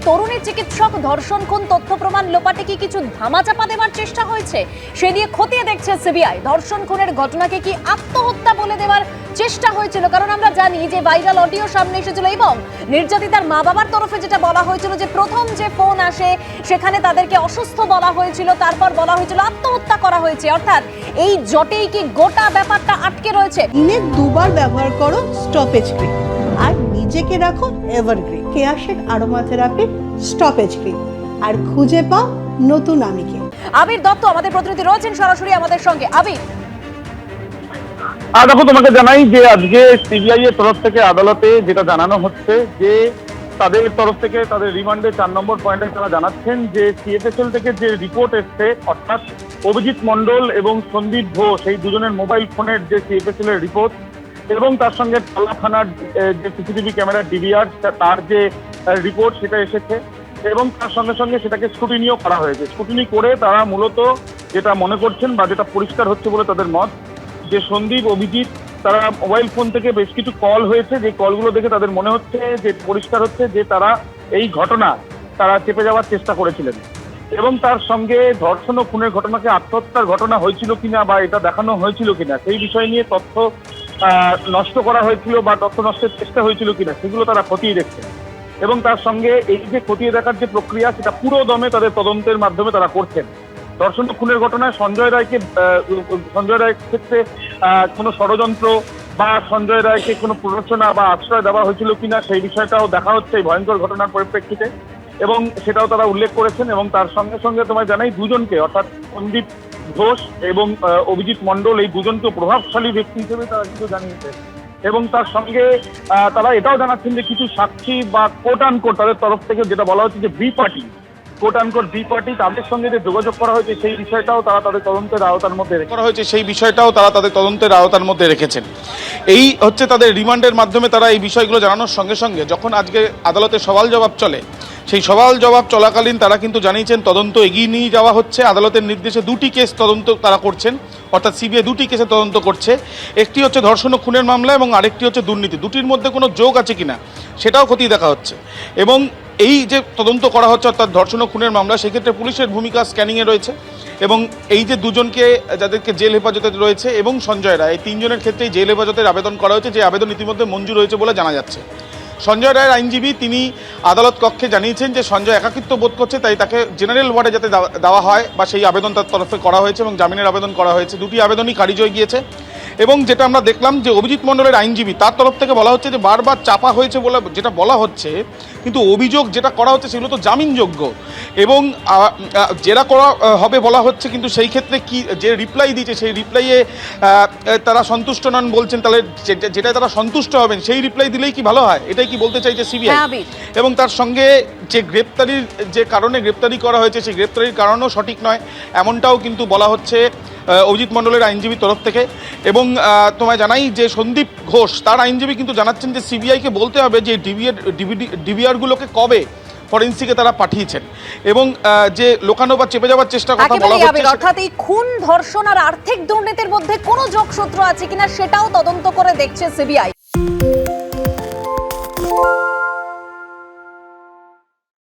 তরুণী চিকিৎসক ধর্ষণ খুন তথ্য প্রমাণ লোপাটে কি কিছু ধামাচাপা দেওয়ার চেষ্টা হয়েছে সে নিয়ে খতিয়ে দেখছে সিবিআই। ধর্ষণ খুনের ঘটনাকে কি আত্মহত্যা বলে দেওয়ার চেষ্টা হয়েছিল? কারণ আমরা জানি যে ভাইরাল অডিও সামনে এসেছিল এবং নির্যাতিতার মা বাবার তরফে যেটা বলা হয়েছিল যে প্রথম যে ফোন আসে সেখানে তাদেরকে অসুস্থ বলা হয়েছিল, তারপর বলা হয়েছিল আত্মহত্যা করা হয়েছে। অর্থাৎ এই জটেই কি গোটা ব্যাপারটা আটকে রয়েছে? দিনে দুবার ব্যবহার করো স্টপেজ ক্রিম আর নিজেকে রাখো এভারগ্রিন কেয়াশেক আরোমা থেরাপি স্টপেজ ক্রিম আর খুঁজে পাও নতুন আমিকে। আবির দত্ত আমাদের প্রতিনিধি রয়েছেন সরাসরি আমাদের সঙ্গে। আবির, দেখো, তোমাকে জানাই যে আজকে সিবিআই এর তরফ থেকে আদালতে যেটা জানানো হচ্ছে যে তাদের তরফ থেকে তাদের রিমান্ডে 4 নম্বর পয়েন্টে তারা জানাচ্ছেন যে সিএফএসএল থেকে যে রিপোর্ট এসছে, অর্থাৎ অভিজিৎ মণ্ডল এবং সন্দীপ ঘোষ এই দুজনের মোবাইল ফোনের যে সিএফএসএল এর রিপোর্ট এবং তার সঙ্গে টালা থানার যে সিসিটিভি ক্যামেরার ডিভিআর তার যে রিপোর্ট সেটা এসেছে এবং তার সঙ্গে সঙ্গে সেটাকে স্ক্রুটিনিও করা হয়েছে। স্ক্রুটিনি করে তারা মূলত যেটা মনে করছেন বা যেটা পরিষ্কার হচ্ছে বলে তাদের মত যে সন্দীপ অভিজিৎ তারা মোবাইল ফোন থেকে বেশ কিছু কল হয়েছে, যে কলগুলো দেখে তাদের মনে হচ্ছে যে পরিষ্কার হচ্ছে যে তারা এই ঘটনা তারা চেপে যাওয়ার চেষ্টা করেছিলেন এবং তার সঙ্গে ধর্ষণ ও খুনের ঘটনাকে আত্মহত্যার ঘটনা হয়েছিল কিনা বা এটা দেখানো হয়েছিল কিনা সেই বিষয় নিয়ে তথ্য নষ্ট করা হয়েছিল বা তথ্য নষ্টের চেষ্টা হয়েছিল কিনা সেগুলো তারা খতিয়ে দেখছে এবং তার সঙ্গে এই যে খতিয়ে দেখার যে প্রক্রিয়া সেটা পুরো দমে তাদের তদন্তের মাধ্যমে তারা করছেন। ধর্ষণ ও খুনের ঘটনায় সঞ্জয় রায়ের ক্ষেত্রে কোনো ষড়যন্ত্র বা সঞ্জয় রায়কে কোনো প্ররোচনা বা আশ্রয় দেওয়া হয়েছিল কিনা সেই বিষয়টাও দেখা হচ্ছে এই ভয়ঙ্কর ঘটনার পরিপ্রেক্ষিতে এবং সেটাও তারা উল্লেখ করেছেন এবং তার সঙ্গে সঙ্গে তোমায় জানাই দুজনকে অর্থাৎ সন্দীপ ঘোষ এবং অভিজিৎ মণ্ডল এই দুজনকে প্রভাবশালী ব্যক্তি হিসেবে তারা কিন্তু জানিয়েছে এবং তার সঙ্গে তারা এটাও জানাচ্ছেন যে কিছু সাক্ষী বা কোট আনকোট তাদের তরফ থেকে যেটা বলা হচ্ছে যে B party quote unquote B party তাদের সঙ্গে যে যোগাযোগ করা হয়েছে সেই বিষয়টাও তারা তাদের তদন্তের আওতার মধ্যে রেখেছেন। এই হচ্ছে তাদের রিমান্ডের মাধ্যমে তারা এই বিষয়গুলো জানানোর সঙ্গে সঙ্গে যখন আজকে আদালতে সওয়াল জবাব চলে সেই সওয়াল জবাব চলাকালীন তারা কিন্তু জানিয়েছেন তদন্ত এগিয়ে নিয়ে যাওয়া হচ্ছে। আদালতের নির্দেশে 2টি কেস তদন্ত তারা করছেন, অর্থাৎ সিবিআই 2টি কেসে তদন্ত করছে। একটি হচ্ছে ধর্ষণ ও খুনের মামলা এবং আরেকটি হচ্ছে দুর্নীতি। দুটির মধ্যে কোনো যোগ আছে কিনা সেটাও খতিয়ে দেখা হচ্ছে এবং এই যে তদন্ত করা হচ্ছে অর্থাৎ ধর্ষণ ও খুনের মামলা সেক্ষেত্রে পুলিশের ভূমিকা স্ক্যানিংয়ে রয়েছে এবং এই যে দুজনকে যাদেরকে জেল হেফাজতে রয়েছে এবং সঞ্জয় রায় এই 3 জনের ক্ষেত্রেই জেল হেফাজতের আবেদন করা হয়েছে, যে আবেদন ইতিমধ্যে মঞ্জুর হয়েছে বলে জানা যাচ্ছে। সঞ্জয় রায়ের আইনজীবী তিনি আদালত কক্ষে জানিয়েছেন যে সঞ্জয় একাকিত্ব বোধ করছে, তাই তাকে জেনারেল ওয়ার্ডে যাতে দেওয়া হয় বা সেই আবেদন তার তরফে করা হয়েছে এবং জামিনের আবেদন করা হয়েছে। 2টি আবেদনই খারিজ হয়ে গিয়েছে এবং যেটা আমরা দেখলাম যে অভিজিৎ মণ্ডলের আইনজীবী তার তরফ থেকে বলা হচ্ছে যে বারবার চাপা হয়েছে বলে যেটা বলা হচ্ছে, কিন্তু অভিযোগ যেটা করা হচ্ছে সেগুলো তো জামিনযোগ্য এবং জেরা করা হবে বলা হচ্ছে, কিন্তু সেই ক্ষেত্রে কি যে রিপ্লাই দিয়েছে সেই রিপ্লাইয়ে তারা সন্তুষ্ট নন বলছেন। তাহলে যেটা তারা সন্তুষ্ট হবেন সেই রিপ্লাই দিলেই কি ভালো হয়, এটাই কি বলতে চাইছে সিবিআই? এবং তার সঙ্গে যে গ্রেপ্তারির যে কারণে গ্রেপ্তারি করা হয়েছে সেই গ্রেপ্তারির কারণও সঠিক নয় এমনটাও কিন্তু বলা হচ্ছে অভিজিৎ মণ্ডলের আইনজীবীর তরফ থেকে। এবং তোমায় জানাই যে সন্দীপ ঘোষ তার আইনজীবী কিন্তু জানাচ্ছেন যে সিবিআইকে বলতে হবে যে ডিভিআরগুলোকে কবে ফরেন্সিকে তারা পাঠিয়েছেন এবং যে লোকানো বা চেপে যাওয়ার চেষ্টা কথা বলা হচ্ছে, অর্থাৎ এই খুন ধর্ষণ আর আর্থিক দুর্নীতির মধ্যে কোনো যোগসূত্র আছে কিনা সেটাও তদন্ত করে দেখছে সিবিআই।